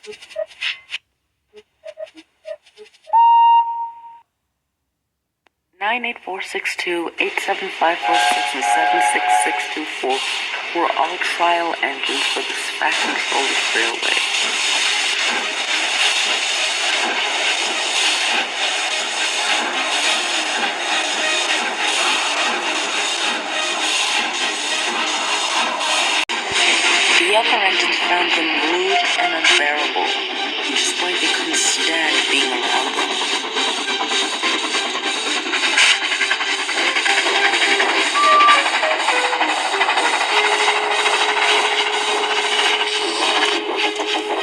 (98462-87546 and 76624) were all trial engines for this fat-controlled railway. The other engines found them rude and unbearable, just like they couldn't stand being around them.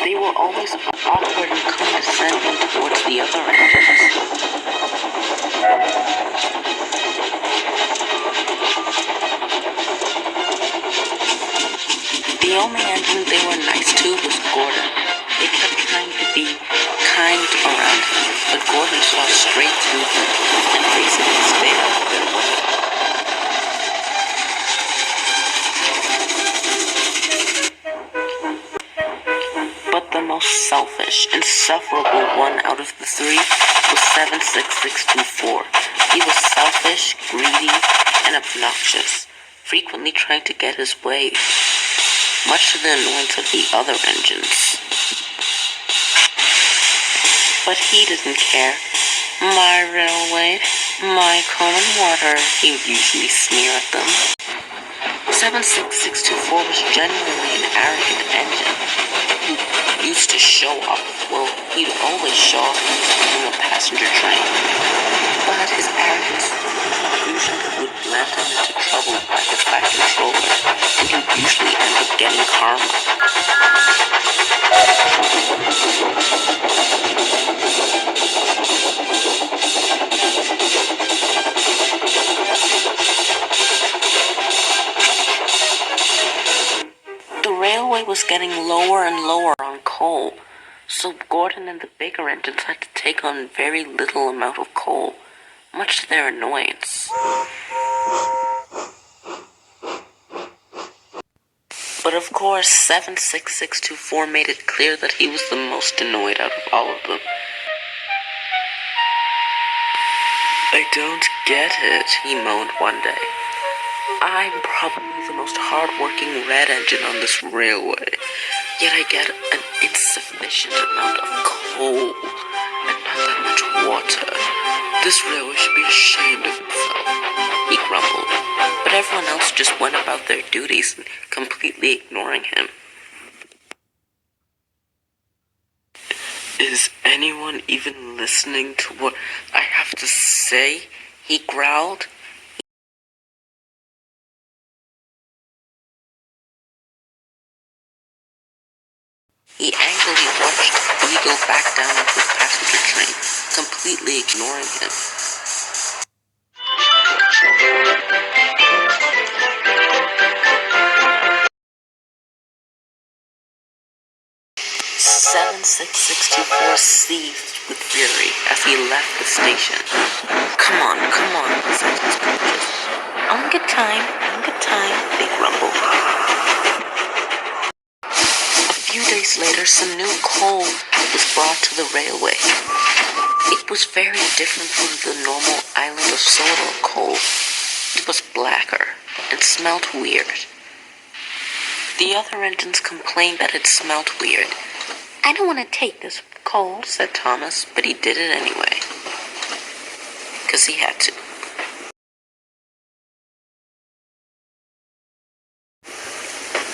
They were always awkward and condescending towards the other engines. The only engine they were nice to was Gordon. They kept trying to be kind around him, but Gordon saw straight through them and basically stayed out of their way. But the most selfish, insufferable one out of the three was 76624. He was selfish, greedy, and obnoxious, frequently trying to get his way, much to the annoyance of the other engines. But he didn't care. My railway, my common water, he would usually sneer at them. 76624 was genuinely an arrogant engine who used to show off. Well, he'd always show off in a passenger train. But his arrogance usually would land him into trouble by his back controller, and he'd usually end up getting karma. The railway was getting lower and lower on coal, so Gordon and the bigger engines had to take on very little amount of coal, much to their annoyance. But of course, 76624 made it clear that he was the most annoyed out of all of them. I don't get it, he moaned one day. I'm probably the most hard-working red engine on this railway, yet I get an insufficient amount of coal and not that much water. This railway should be ashamed of itself, he grumbled, but everyone else just went about their duties, completely ignoring him. Is anyone even listening to what I have to say? He growled. He angrily watched Eagle back down into his passenger train, completely ignoring him. 76624 seethed with fury as he left the station. Come on, said his coaches. On good time, they grumbled. A few days later, some new coal was brought to the railway. It was very different from the normal island of soda coal. It was blacker and smelled weird. The other engines complained that it smelled weird. I don't want to take this coal, said Thomas, but he did it anyway. 'Cause he had to.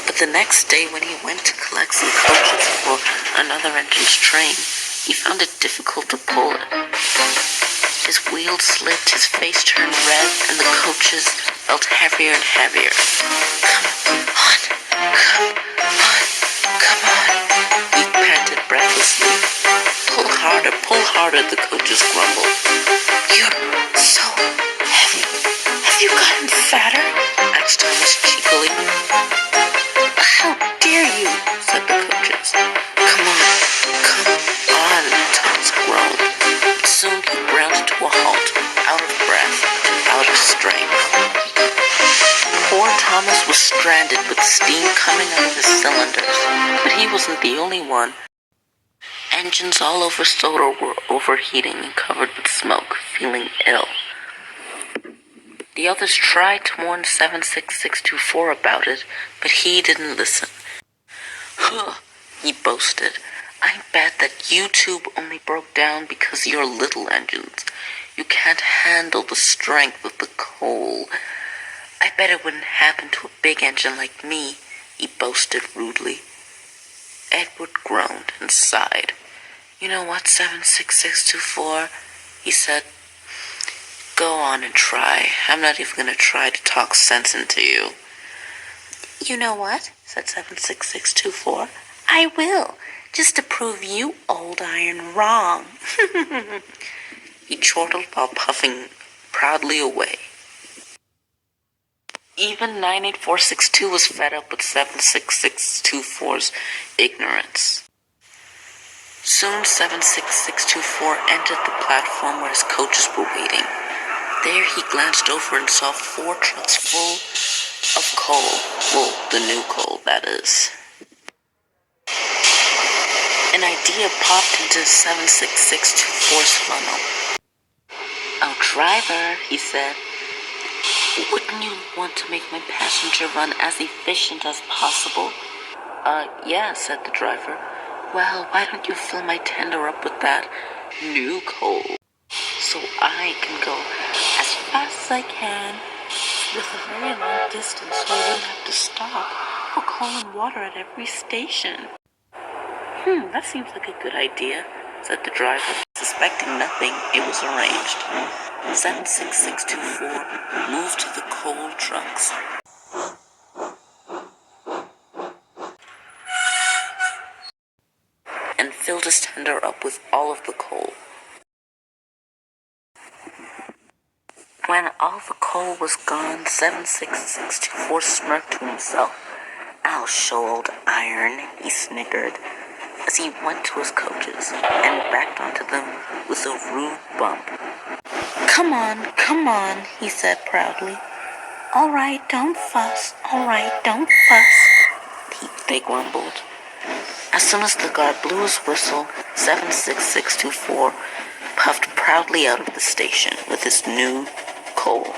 But the next day when he went to collect some coaches for another engine's train, he found it difficult to pull it. His wheels slipped, his face turned red, and the coaches felt heavier and heavier. Come on, he panted breathlessly. Pull harder, the coaches grumbled. You're so heavy. Have you gotten fatter? Asked Thomas cheekily. How dare you, said the coaches. Come on, Thomas groaned. Soon he ground to a halt, out of breath and out of strength. Poor Thomas was stranded with steam coming out of his cylinders, but he wasn't the only one. engines all over Soda were overheating and covered with smoke, feeling ill. The others tried to warn 76624 about it, but he didn't listen. Huh, he boasted. I bet that you tube only broke down because you're little engines. You can't handle the strength of the coal. I bet it wouldn't happen to a big engine like me, he boasted rudely. Edward groaned and sighed. You know what, 76624, he said. Go on and try. I'm not even going to try to talk sense into you. You know what, said 76624. I will, just to prove you, old iron, wrong. He chortled while puffing proudly away. Even 98462 was fed up with 76624's ignorance. Soon 76624 entered the platform where his coaches were waiting. There he glanced over and saw 4 trucks full of coal. Well, the new coal, that is. An idea popped into 76624's funnel. Oh, driver, he said. Wouldn't you want to make my passenger run as efficient as possible? Yeah, said the driver. Well, why don't you fill my tender up with that new coal so I can go as fast as I can with a very long distance so I wouldn't have to stop for coal and water at every station. That seems like a good idea, said the driver. Suspecting nothing, it was arranged. 76624 moved to the coal trucks. And filled his tender up with all of the coal. When all the coal was gone, 76624 smirked to himself. I'll show old iron, he snickered, as he went to his coaches and backed onto them with a rude bump. Come on, he said proudly. All right, don't fuss. They grumbled. As soon as the guard blew his whistle, 76624 puffed proudly out of the station with his new coal.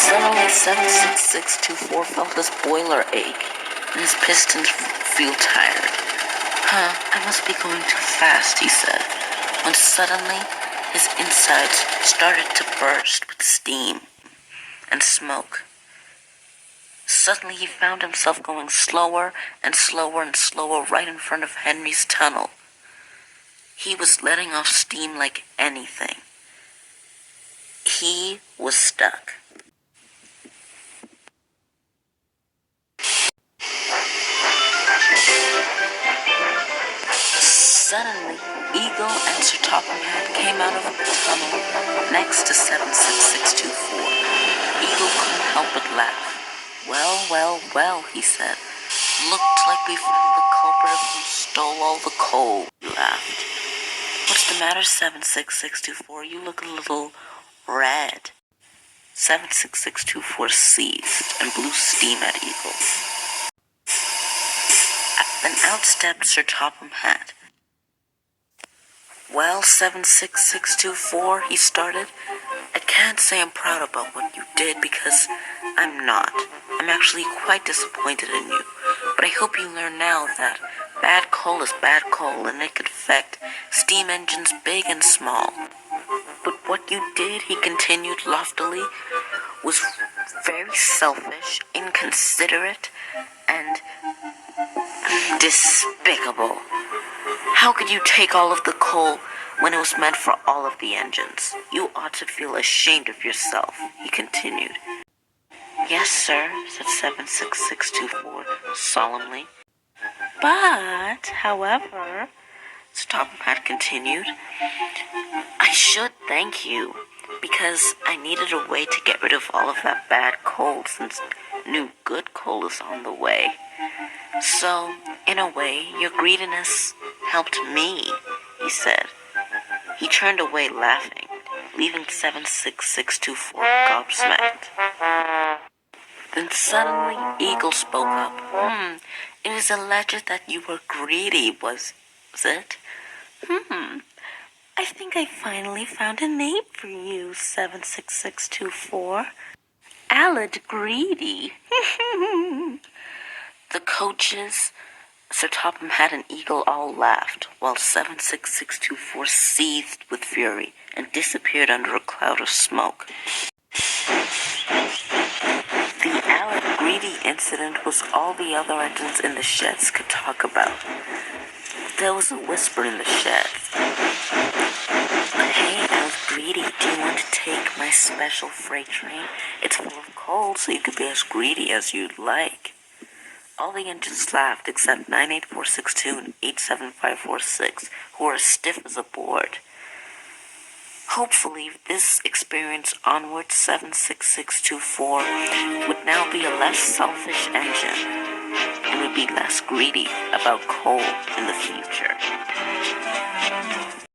Suddenly, 76624 felt his boiler ache, and his pistons feel tired. I must be going too fast, he said, when suddenly his insides started to burst with steam and smoke. Suddenly he found himself going slower and slower and slower right in front of Henry's tunnel. He was letting off steam like anything. He was stuck. Suddenly, Eagle and Sir Topham Hatt came out of the tunnel next to 76624. Eagle couldn't help but laugh. Well, he said. Looked like we found the culprit who stole all the coal, he laughed. What's the matter, 76624? You look a little red. 76624 seethed and blew steam at Eagle. Then out stepped Sir Topham Hatt. Well, 76624, he started. I can't say I'm proud about what you did because I'm not. I'm actually quite disappointed in you. But I hope you learn now that bad coal is bad coal and it could affect steam engines big and small. But what you did, he continued loftily, was very selfish, inconsiderate, and despicable. How could you take all of the coal when it was meant for all of the engines. You ought to feel ashamed of yourself, he continued. Yes, sir, said 76624 solemnly. But, however, Topham had continued, I should thank you, because I needed a way to get rid of all of that bad coal since new good coal is on the way. So, in a way, your greediness helped me, he said. He turned away laughing, leaving 76624 gobsmacked. Then suddenly Eagle spoke up. It is alleged that you were greedy, was it? I think I finally found a name for you, 76624. Alad Greedy. The coaches, Sir Topham Hatt and Eagle all laughed, while 76624 seethed with fury and disappeared under a cloud of smoke. The Alad Greedy incident was all the other engines in the sheds could talk about. There was a whisper in the sheds. Hey, Alad Greedy, do you want to take my special freight train? It's full of coal, so you could be as greedy as you'd like. All the engines laughed except 98462 and 87546, who were as stiff as a board. Hopefully, this experience onward 76624 would now be a less selfish engine and would be less greedy about coal in the future.